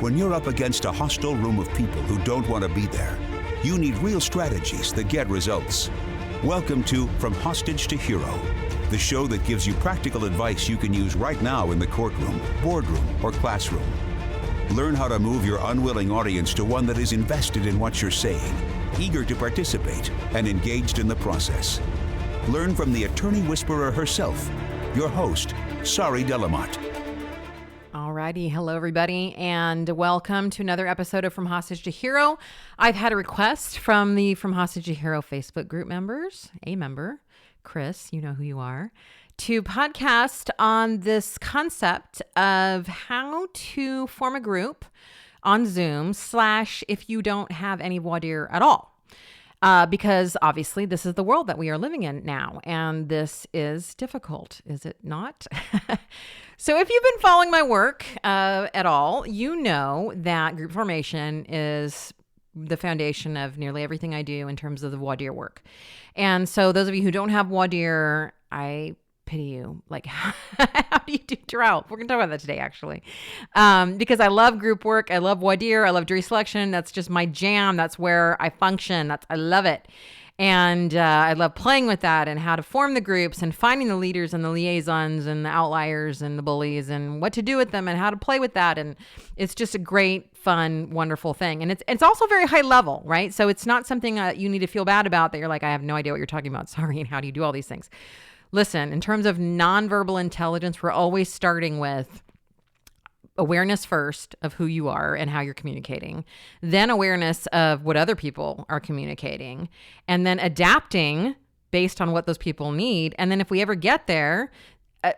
When you're up against a hostile room of people who don't want to be there, you need real strategies that get results. Welcome to From Hostage to Hero, the show that gives you practical advice you can use right now in the courtroom, boardroom, or classroom. Learn how to move your unwilling audience to one that is invested in what you're saying, eager to participate, and engaged in the process. Learn from the attorney whisperer herself, your host, Sari. Alrighty, hello everybody, and welcome to another episode of From Hostage to Hero. I've had a request from the From Hostage to Hero Facebook group members, a member, Chris, you know who you are, to podcast on this concept of how to form a group on Zoom / if you don't have any voir dire at all. Because obviously this is the world that we are living in now, and this is difficult, is it not? So if you've been following my work at all, you know that group formation is the foundation of nearly everything I do in terms of the voir dire work. And so those of you who don't have voir dire, I pity you. Like, how do you do trial? We're going to talk about that today, actually. Because I love group work. I love voir dire. I love jury selection. That's just my jam. That's where I function. I love it. And I love playing with that and how to form the groups and finding the leaders and the liaisons and the outliers and the bullies and what to do with them and how to play with that. And it's just a great, fun, wonderful thing. And it's also very high level, right? So it's not something you need to feel bad about that you're like, I have no idea what you're talking about. Sorry. And how do you do all these things? Listen, in terms of nonverbal intelligence, we're always starting with awareness first of who you are and how you're communicating, then awareness of what other people are communicating, and then adapting based on what those people need. And then if we ever get there,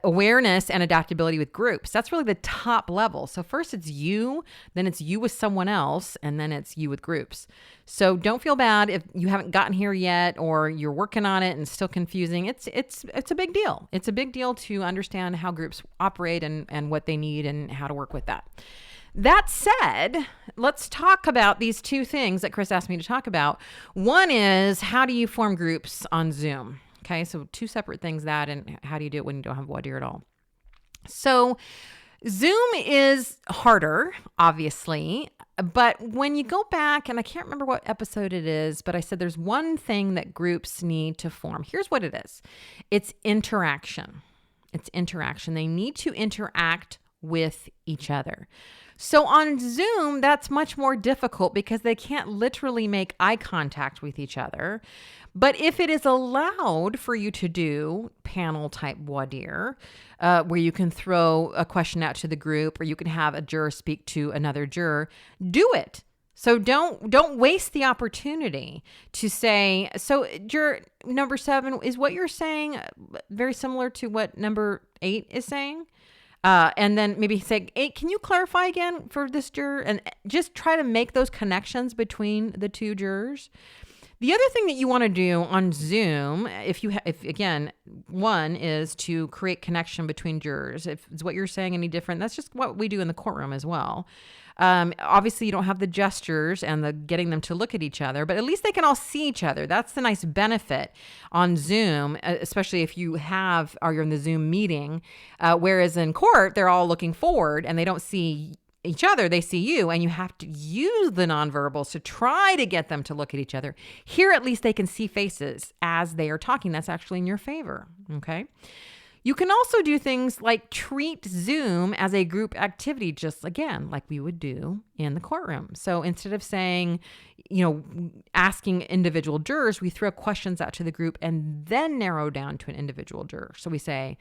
awareness and adaptability with groups. That's really the top level. So first it's you, then it's you with someone else, and then it's you with groups. So don't feel bad if you haven't gotten here yet or you're working on it and still confusing. It's a big deal. It's a big deal to understand how groups operate and what they need and how to work with that. That said, let's talk about these two things that Chris asked me to talk about. One is, how do you form groups on Zoom? Okay, so two separate things, that and how do you do it when you don't have voir dire at all. So Zoom is harder, obviously, but when you go back, and I can't remember what episode it is, but I said there's one thing that groups need to form. Here's what it is. It's interaction. It's interaction. They need to interact with each other. So on Zoom, that's much more difficult because they can't literally make eye contact with each other. But if it is allowed for you to do panel type voir dire, where you can throw a question out to the group or you can have a juror speak to another juror, do it. So don't waste the opportunity to say, so juror number 7, is what you're saying very similar to what number 8 is saying? And then maybe say, hey, can you clarify again for this juror? And just try to make those connections between the two jurors. The other thing that you want to do on Zoom, if again, one is to create connection between jurors. If it's what you're saying any different, that's just what we do in the courtroom as well. Obviously, you don't have the gestures and the getting them to look at each other, but at least they can all see each other. That's the nice benefit on Zoom, especially if you're in the Zoom meeting. Whereas in court, they're all looking forward and they don't see each other, they see you, and you have to use the nonverbals to try to get them to look at each other. Here, at least they can see faces as they are talking. That's actually in your favor, okay? You can also do things like treat Zoom as a group activity, just again, like we would do in the courtroom. So instead of saying, asking individual jurors, we throw questions out to the group and then narrow down to an individual juror. So we say,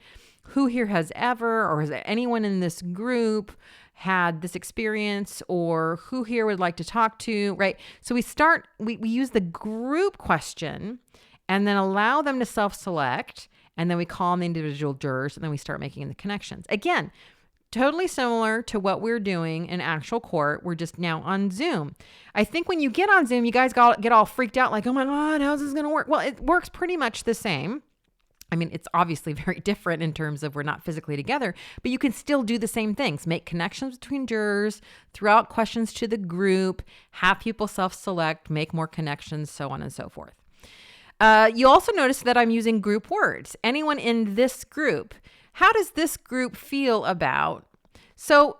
who here has ever, or has anyone in this group had this experience, or who here would like to talk to, right? So we use the group question and then allow them to self-select, and then we call on the individual jurors, and then we start making the connections. Again, totally similar to what we're doing in actual court. We're just now on Zoom. I think when you get on Zoom, you guys get all freaked out like, oh my God, how's this going to work? Well, it works pretty much the same. I mean, it's obviously very different in terms of we're not physically together, but you can still do the same things. Make connections between jurors, throw out questions to the group, have people self-select, make more connections, so on and so forth. You also notice that I'm using group words. Anyone in this group, how does this group feel about? So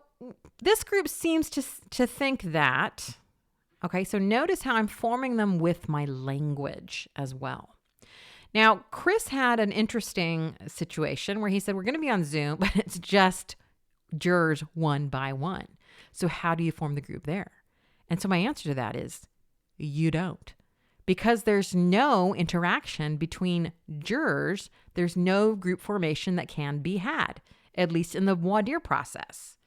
This group seems to think that, okay, so notice how I'm forming them with my language as well. Now, Chris had an interesting situation where he said, we're going to be on Zoom, but it's just jurors one by one. So how do you form the group there? And so my answer to that is you don't. Because there's no interaction between jurors, there's no group formation that can be had, at least in the voir dire process.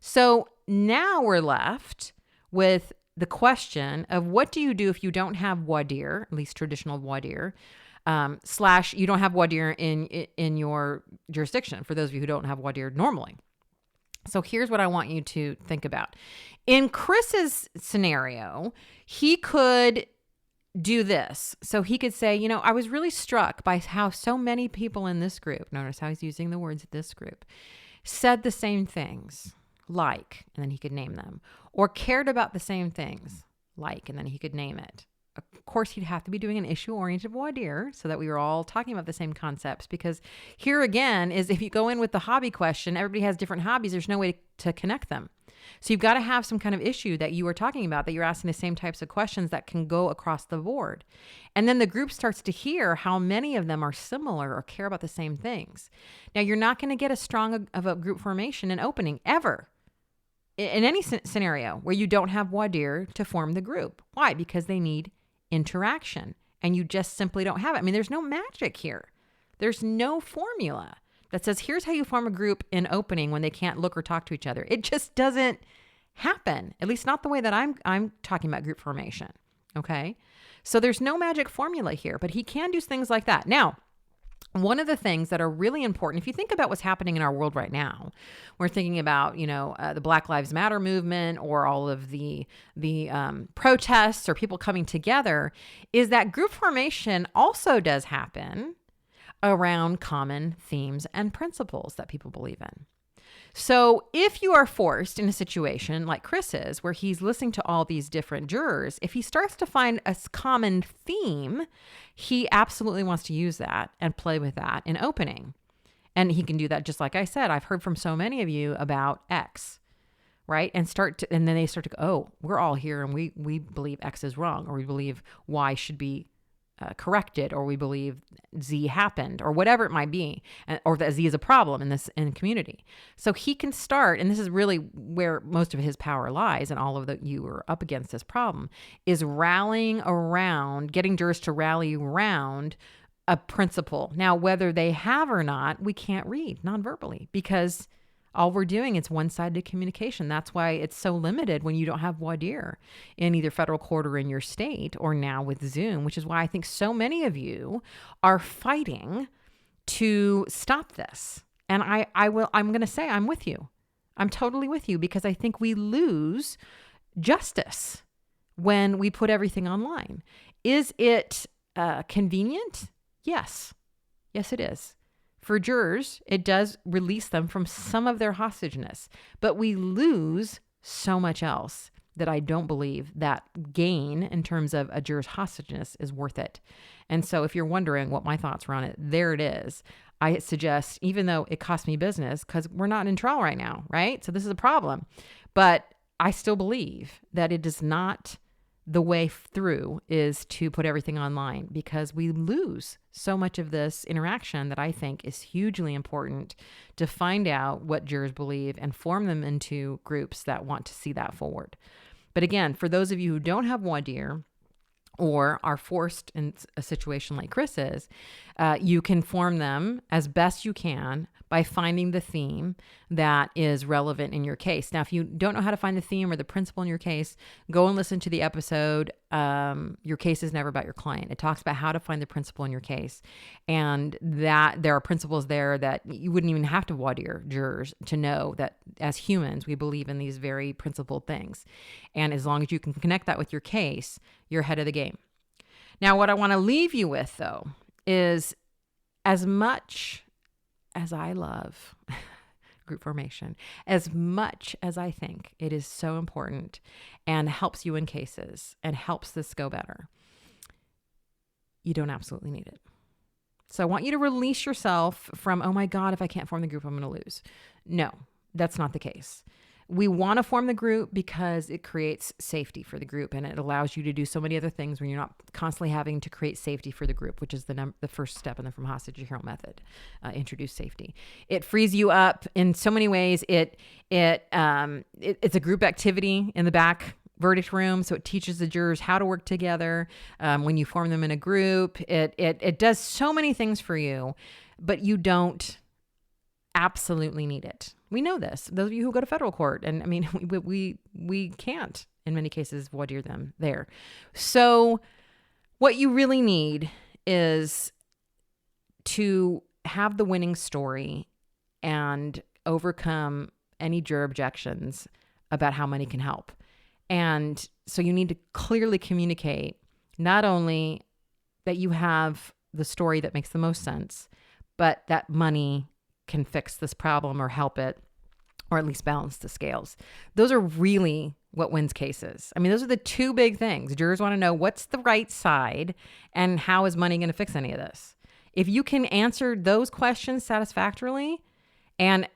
So now we're left with the question of what do you do if you don't have voir dire, at least traditional voir dire, / you don't have voir dire in your jurisdiction, for those of you who don't have voir dire normally. So here's what I want you to think about. In Chris's scenario, he could do this. So he could say, I was really struck by how so many people in this group, notice how he's using the words this group, said the same things, like, and then he could name them, or cared about the same things, like, and then he could name it. Of course, he'd have to be doing an issue-oriented voir dire so that we were all talking about the same concepts, because here again is if you go in with the hobby question, everybody has different hobbies, there's no way to connect them. So you've got to have some kind of issue that you are talking about, that you're asking the same types of questions that can go across the board. And then the group starts to hear how many of them are similar or care about the same things. Now, you're not going to get as strong of a group formation and opening ever in any scenario where you don't have voir dire to form the group. Why? Because they need interaction, and you just simply don't have it. I mean, there's no magic here. There's no formula that says, here's how you form a group in opening when they can't look or talk to each other. It just doesn't happen, at least not the way that I'm talking about group formation, okay? So there's no magic formula here, but he can do things like that. Now, one of the things that are really important, if you think about what's happening in our world right now, we're thinking about, the Black Lives Matter movement or all of the protests or people coming together, is that group formation also does happen around common themes and principles that people believe in. So if you are forced in a situation like Chris is, where he's listening to all these different jurors, if he starts to find a common theme, he absolutely wants to use that and play with that in opening. And he can do that, just like I said. I've heard from so many of you about X, right? And then they start to go, oh, we're all here and we believe X is wrong, or we believe Y should be corrected, or we believe Z happened, or whatever it might be, or that Z is a problem in the community. So he can start, and this is really where most of his power lies, and all of you are up against this problem, is rallying around, getting jurors to rally around a principle. Now, whether they have or not, we can't read non-verbally, because all we're doing is one-sided communication. That's why it's so limited when you don't have voir dire in either federal court or in your state, or now with Zoom, which is why I think so many of you are fighting to stop this. And I'm going to say I'm with you. I'm totally with you, because I think we lose justice when we put everything online. Is it convenient? Yes. Yes, it is. For jurors, it does release them from some of their hostageness, but we lose so much else that I don't believe that gain in terms of a juror's hostageness is worth it. And so if you're wondering what my thoughts were on it, there it is. I suggest, even though it cost me business, because we're not in trial right now, right? So this is a problem, but I still believe that it is not the way through is to put everything online, because we lose so much of this interaction that I think is hugely important to find out what jurors believe and form them into groups that want to see that forward. But again, for those of you who don't have voir dire or are forced in a situation like Chris is, you can form them as best you can by finding the theme that is relevant in your case. Now, if you don't know how to find the theme or the principle in your case, go and listen to the episode, Your Case is Never About Your Client. It talks about how to find the principle in your case, and that there are principles there that you wouldn't even have to voir dire jurors to know that as humans, we believe in these very principled things. And as long as you can connect that with your case, you're ahead of the game. Now, what I want to leave you with, though, is as much as I love group formation, as much as I think it is so important and helps you in cases and helps this go better, you don't absolutely need it. So I want you to release yourself from, oh my God, if I can't form the group, I'm going to lose. No, that's not the case. We want to form the group because it creates safety for the group, and it allows you to do so many other things when you're not constantly having to create safety for the group, which is the first step in the From Hostage to Hero method. Introduce safety. It frees you up in so many ways. It's a group activity in the back verdict room, so it teaches the jurors how to work together when you form them in a group. It does so many things for you, but you don't absolutely need it. We know this. Those of you who go to federal court, and I mean, we can't in many cases voir dire them there. So what you really need is to have the winning story and overcome any juror objections about how money can help. And so you need to clearly communicate not only that you have the story that makes the most sense, but that money can fix this problem or help it, or at least balance the scales. Those are really what wins cases. I mean, those are the two big things. Jurors want to know what's the right side and how is money going to fix any of this. If you can answer those questions satisfactorily, and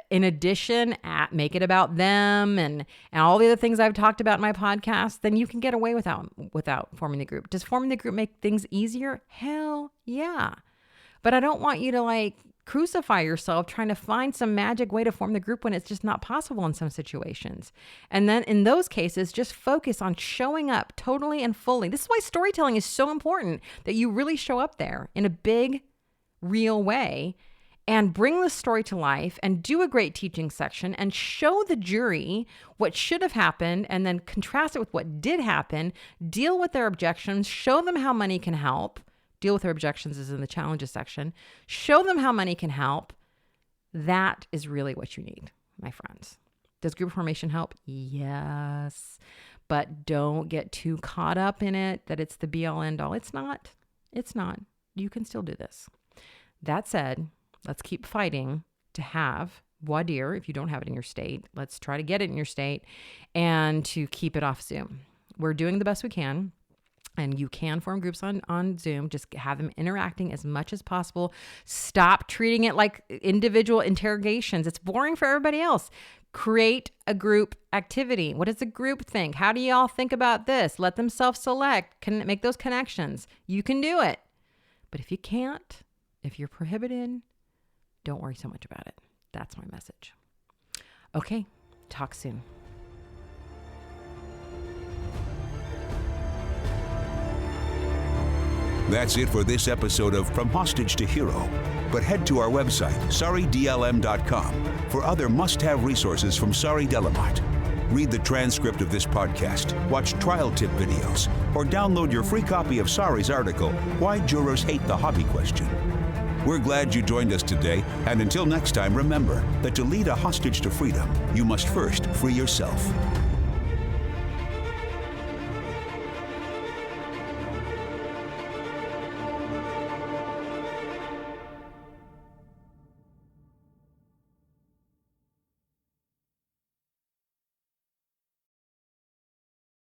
in addition, make it about them and all the other things I've talked about in my podcast, then you can get away without forming the group. Does forming the group make things easier? Hell yeah. But I don't want you to crucify yourself trying to find some magic way to form the group when it's just not possible in some situations. And then in those cases, just focus on showing up totally and fully. This is why storytelling is so important, that you really show up there in a big, real way and bring the story to life and do a great teaching section and show the jury what should have happened and then contrast it with what did happen, deal with their objections, show them how money can help. Deal with their objections is in the challenges section. Show them how money can help. That is really what you need, my friends. Does group formation help? Yes. But don't get too caught up in it that it's the be all end all. It's not. It's not. You can still do this. That said, let's keep fighting to have voir dire if you don't have it in your state. Let's try to get it in your state and to keep it off Zoom. We're doing the best we can. And you can form groups on Zoom. Just have them interacting as much as possible. Stop treating it like individual interrogations. It's boring for everybody else. Create a group activity. What does a group think? How do y'all think about this? Let them self-select. Make those connections. You can do it. But if you can't, if you're prohibited, don't worry so much about it. That's my message. Okay, talk soon. That's it for this episode of From Hostage to Hero. But head to our website, saridlm.com, for other must-have resources from Sari Delamotte. Read the transcript of this podcast, watch trial tip videos, or download your free copy of Sari's article, Why Jurors Hate the Hobby Question. We're glad you joined us today, and until next time, remember that to lead a hostage to freedom, you must first free yourself.